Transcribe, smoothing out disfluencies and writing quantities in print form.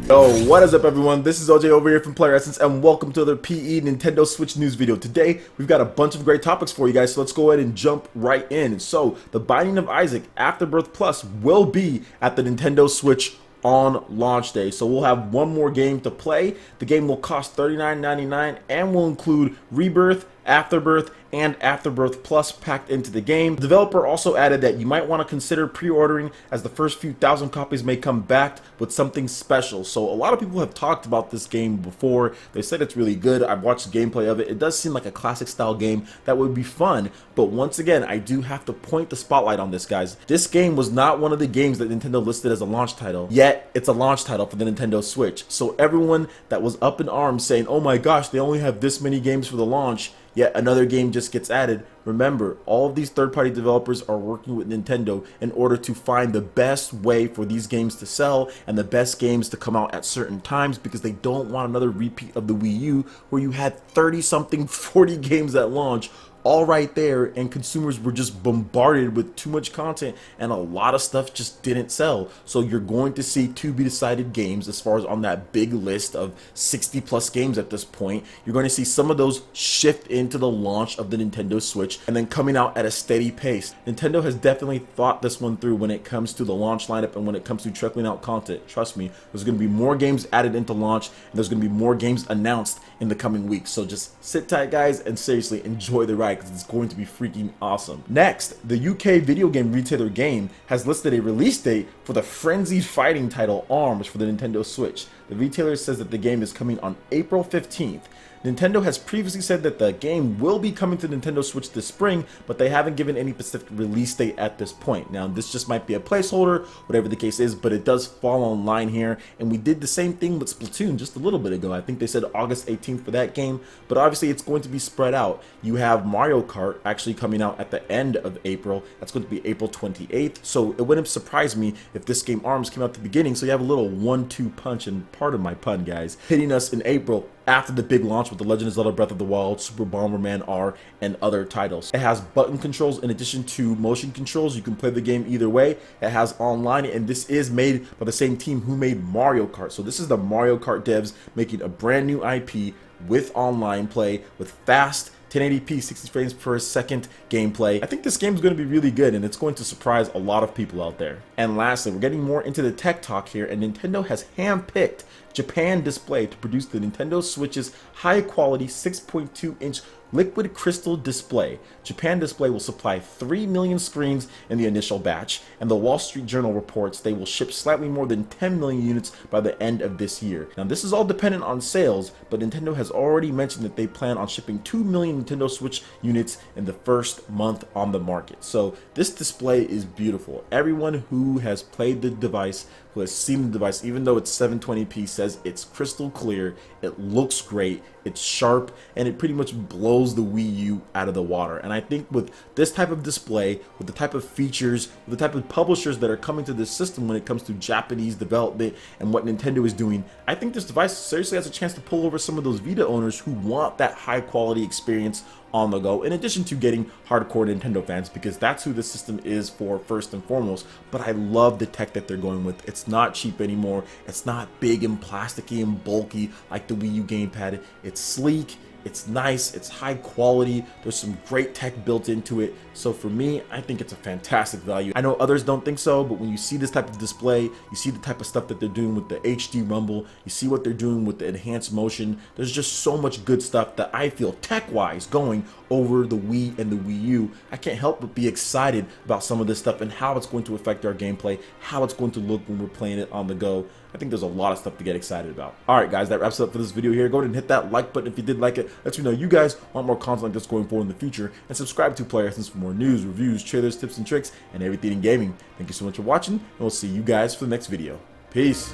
Yo, what is up everyone? This is OJ over here from PlayerEssence and welcome to another PE Nintendo Switch news video. Today, we've got a bunch of great topics for you guys, so let's go ahead and jump right in. So, the Binding of Isaac Afterbirth Plus will be at the Nintendo Switch on launch day. So we'll have one more game to play. The game will cost $39.99 and will include Rebirth, Afterbirth, and Afterbirth Plus packed into the game. The developer also added that you might want to consider pre-ordering as the first few thousand copies may come backed with something special. So a lot of people have talked about this game before. They said it's really good. I've watched the gameplay of it. It does seem like a classic style game that would be fun. But once again, I do have to point the spotlight on this, guys. This game was not one of the games that Nintendo listed as a launch title, yet it's a launch title for the Nintendo Switch. So everyone that was up in arms saying, oh my gosh, they only have this many games for the launch, yet another game just gets added. Remember, all of these third-party developers are working with Nintendo in order to find the best way for these games to sell and the best games to come out at certain times, because they don't want another repeat of the Wii U where you had 30-something, 40 games at launch all right there, and consumers were just bombarded with too much content and a lot of stuff just didn't sell. So you're going to see to be decided games as far as on that big list of 60 plus games at this point. You're going to see some of those shift into the launch of the Nintendo Switch and then coming out at a steady pace. Nintendo has definitely thought this one through when it comes to the launch lineup and when it comes to trickling out content. Trust me, there's going to be more games added into launch and there's going to be more games announced in the coming weeks. So just sit tight, guys, and seriously enjoy the ride, because it's going to be freaking awesome. Next, the UK video game retailer Game has listed a release date for the frenzied fighting title ARMS for the Nintendo Switch. The retailer says that the game is coming on April 15th. Nintendo has previously said that the game will be coming to Nintendo Switch this spring, but they haven't given any specific release date at this point. Now, this just might be a placeholder, whatever the case is, but it does fall on line here, and we did the same thing with Splatoon just a little bit ago. I think they said August 18th for that game, but obviously it's going to be spread out. You have Mario Kart actually coming out at the end of April. That's going to be April 28th, so it wouldn't surprise me if this game ARMS came out at the beginning, so you have a little 1-2 punch, and pardon my pun, guys, hitting us in April after the big launch with The Legend of Zelda Breath of the Wild, Super Bomberman R, and other titles. It has button controls in addition to motion controls. You can play the game either way. It has online, and this is made by the same team who made Mario Kart. So this is the Mario Kart devs making a brand new IP with online play, with fast 1080p 60 frames per second gameplay. I think this game is going to be really good, and it's going to surprise a lot of people out there. And lastly, we're getting more into the tech talk here, and Nintendo has handpicked Japan Display to produce the Nintendo Switch's high-quality 6.2-inch liquid crystal display. Japan Display will supply 3 million screens in the initial batch, and the Wall Street Journal reports they will ship slightly more than 10 million units by the end of this year. Now, this is all dependent on sales, but Nintendo has already mentioned that they plan on shipping 2 million Nintendo Switch units in the first month on the market. So this display is beautiful. Everyone who has played the device, who has seen the device, even though it's 720p, says it's crystal clear, it looks great, it's sharp, and it pretty much blows the Wii U out of the water. And I think with this type of display, with the type of features, with the type of publishers that are coming to this system when it comes to Japanese development and what Nintendo is doing, I think this device seriously has a chance to pull over some of those Vita owners who want that high quality experience on the go, in addition to getting hardcore Nintendo fans, because that's who this system is for first and foremost. But I love the tech that they're going with. It's not cheap anymore. It's not big and plasticky and bulky like the Wii U gamepad. It's sleek, it's nice, it's high quality, there's some great tech built into it. So for me, I think it's a fantastic value. I know others don't think so, but when you see this type of display, you see the type of stuff that they're doing with the HD rumble, you see what they're doing with the enhanced motion, there's just so much good stuff that I feel tech-wise going over the Wii and the Wii U. I can't help but be excited about some of this stuff and how it's going to affect our gameplay, how it's going to look when we're playing it on the go. I think there's a lot of stuff to get excited about. Alright guys, that wraps it up for this video here. Go ahead and hit that like button if you did like it. Let me know you guys want more content like this going forward in the future. And subscribe to PlayerEssence for more news, reviews, trailers, tips, and tricks, and everything in gaming. Thank you so much for watching, and we'll see you guys for the next video. Peace.